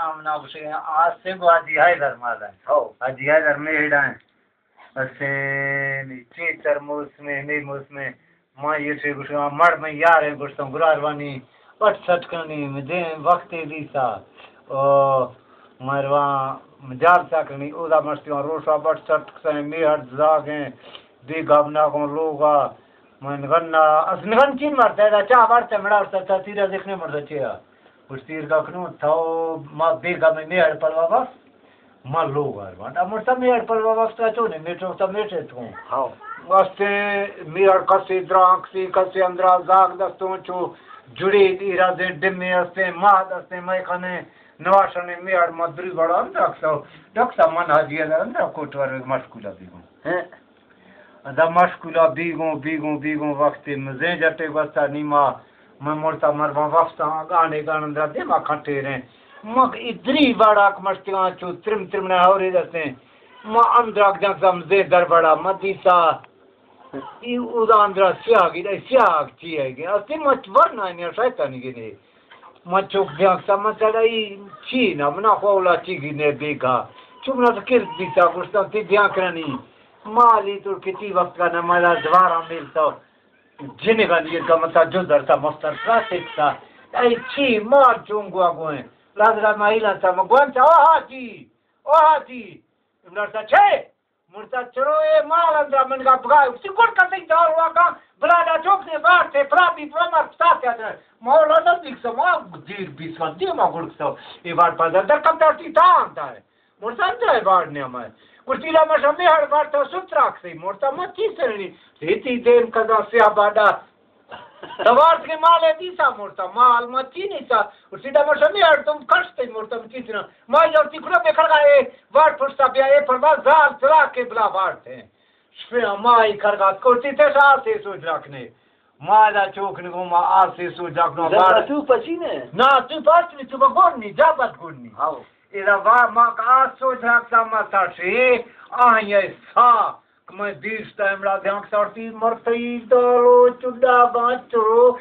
आमना उसे आज से को आज है धर्मादा हो आज है धर्म हेड़ा है असे नीचे तरमोस में नहीं मोस में मां ये से कुछ मर में यार है कुछ तो गुरारवानी पट सटकनी मुझे वक्त दी सा ओ मरवा मजार सकनी ओदा मस्तियों रोशा पट सटक से मेहर जागे दी गबना को लोगा मन गन्ना असनगन चीन मरता है चाह बढ़ता मड़ा और तीरा देखने मरता चिया उस तीर का कनु था मां बेगा में मेहर परवा बस मां लोग आर वांडा मरता मेहर परवा बस का चोने मेट्रो सब मेटे तो हां वास्ते मेहर कसे द्रांक्सी कसे अंदरा जाग दस्तों चो जुड़ी तीरा दे डिमे अस्ते मां दस्ते मैं खाने नवाशने मेहर मधुरी बड़ा डक्सा मन हाजी अंदर कोटवर मस्कुला भी हैं दा मस्कुला बीगो वक्त मजे जटे वस्ता नीमा मैं मोरता मरवा वस्ता गाने गाने दे मा खटे रे मग इधरी बड़ा मस्तियां चो त्रिम ना हो रे दसे मा अंदर जग समझे दर बड़ा मदीसा ई उदा अंदर सियाग ची है के अस्ति मत वरना ने शैतान के ने मचोक जग समझलाई छी ना मना खोला ची ने बेगा चुमना तो किर दिसा गुस्ता ती ध्यान करनी माली तो किसी वक्त का नमाज़ द्वारा मिलता जिन्हें का लिए का मतलब जो दरता मस्तर क्लासिक था ऐ छी मार चुंगवा गोए लादरा महिला था मगवान था ओ हाजी इमरता छे मुर्ता चरो ए माल अंदर मन का भगा सिकुड़ का नहीं जा हुआ का बलाडा चौक से बाहर से प्रापी प्रमर साथ आ मौला न दिख समा जीर बिस्वा दी मा गुड़सो ये बार पर दर कम दर्ती था अंदर है मुर्ता अंदर बाहर ने हमारे कुर्तीला में समय हर बार तो सुत्राक से मोरता मच्छी सरनी रेती देन कदा से बाडा सवार के माल है दिशा मोरता माल मच्छी नहीं सा उसीदा में समय हर तुम कष्ट मोरता मच्छी ना माय और तिकुड़ा में खड़गा है वार फुर्सा बिया ये परवाज जाल चला के बला वार थे स्वे माय खड़गा कुर्ती ते साल से सोच रखने माला चौक ने को मा आज से सोच रखनो बार तू पसीने ना तू पास नहीं तू बगोनी जाबत गुनी हां इधर वाह माँ का सोच रखता मत शी आये सा मैं बीस टाइम ला ध्यान करती मरती दलो चुड़ा बांचो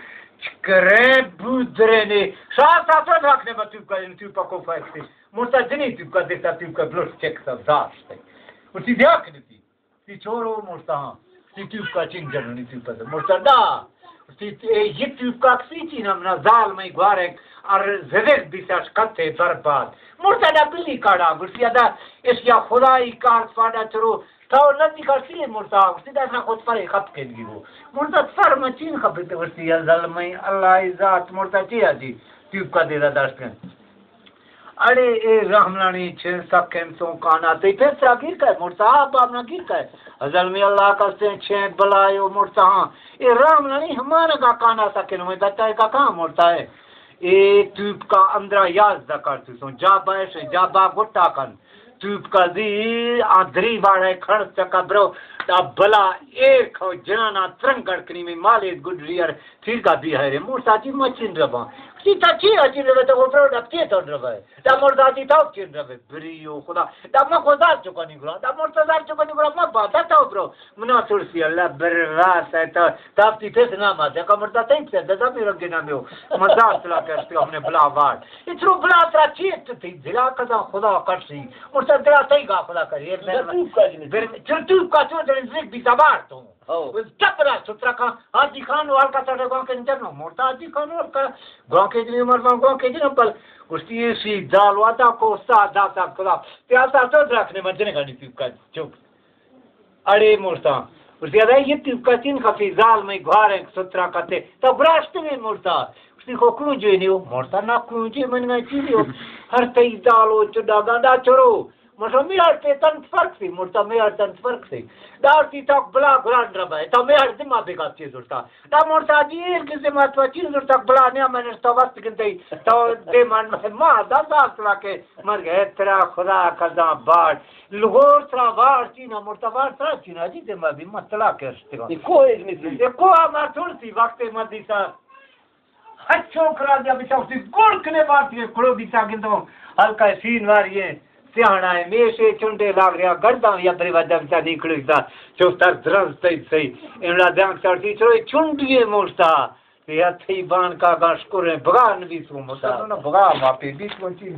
करे बुद्रे ने साथ साथ रखने में तू पको फैक्सी मुर्ता जनी तू का देखता तू का ब्लड चेक सब जाते उसी देख लेती ती छोरो मुर्ता तू का चिंग जननी तू पर मुर्ता दा ये तू का सीची ना जाल में ग्वारे और ज़ेवेक बिसाश कत्ते बर्बाद मुर्ता बिल्ली काड़ा गुस्सिया दा इसया खुदाई कार फाड़ा चरो तो नदी करती मुर्ता सीधा ना खुद पर खप के गिरो मुर्ता सर मचीन खपते गुस्सिया जल में अल्लाह इज्जत मुर्ता चिया जी ट्यूब का देदा दर्शन अरे ए रहमलानी छे सकेम सो काना ते फिर सागिर का मुर्ता बाप ना गिर का अजल में अल्लाह का से छे बलायो मुर्ता ए रहमलानी हमारा का काना सकेन में बच्चा का काम मुर्ता है ए ट्यूब का अंदर याद कर तू सो जाबा गोटा कन ट्यूब का दी आधरी बाड़े खड़ चका ब्रो ता भला एक खो जना तरंगड़ कनी में माले गुडरियर फिर का भी है रे मोरता जी मचिन रबा सीता छी अचिन रबे तो ब्रो डपके तो रबे ता मोरता जी तो चिन रबे ब्रियो खुदा ता म खुदा चुकनी गुला ता मोरता दार चुकनी गुला म बाता तो ब्रो मना तुलसी अल्लाह बरवास है तो तापती फेस ना माते का मोरता तई से दादा मेरे के नाम हो मजाक चला करते हमने बला वार इतरो बला तरा चीत थी दिला कदा खुदा करसी मोरता तेरा तई गा खुदा कर एक दिन तू का चो जिक भी सवार तो उस चपरा सुत्रा का हाजी खान वाल का तड़े गांव के अंदर नो मोरता हाजी खान वाल का गांव के दिन मर गांव के दिन पर उसकी सी दाल वाता को सादा सा खुदा प्यासा तो रखने मजने का नहीं का चुप अरे मोरता उसके अरे ये का तीन का फिजाल में घार है सुत्रा करते तब रास्ते में मोरता उसकी को क्यों जो नहीं हो मोरता ना क्यों जो मन गई चीज हो हर तई दालो चुड़ा गांडा छोरो मसमी आते तन फर्क से मुर्ता में तन फर्क से दारती तक बला ग्रांड रबा है तो मैं हर दिन माफी का चीज उड़ता ता मुर्ता जी किसे महत्व चीज उड़ता बला ने मैंने तो वक्त किंतै तो दे मन में मां दादा चला के मर गए तेरा खुदा कदा बाड़ लोगों तरा बाड़ चीना मुर्ता बाड़ तरा चीना जी ते मैं भी मतला करते को एक नहीं देखो हमार थोड़ी वक्त मदी सा अच्छो करा दिया बिचार सी गोड़ कने बात ये खड़ो दिसा किंतु हल्का सीन वारी है सियाणा है मेशे चुंडे लाग रहा गर्दा या परिवादा बिचा निकल सा चौथा द्रव सही सही इमला ध्यान करती चलो चुंडिए मोरता ते हथी बाण का गाश करे भगा न भी तू मोटा न भगा मापे भी कोची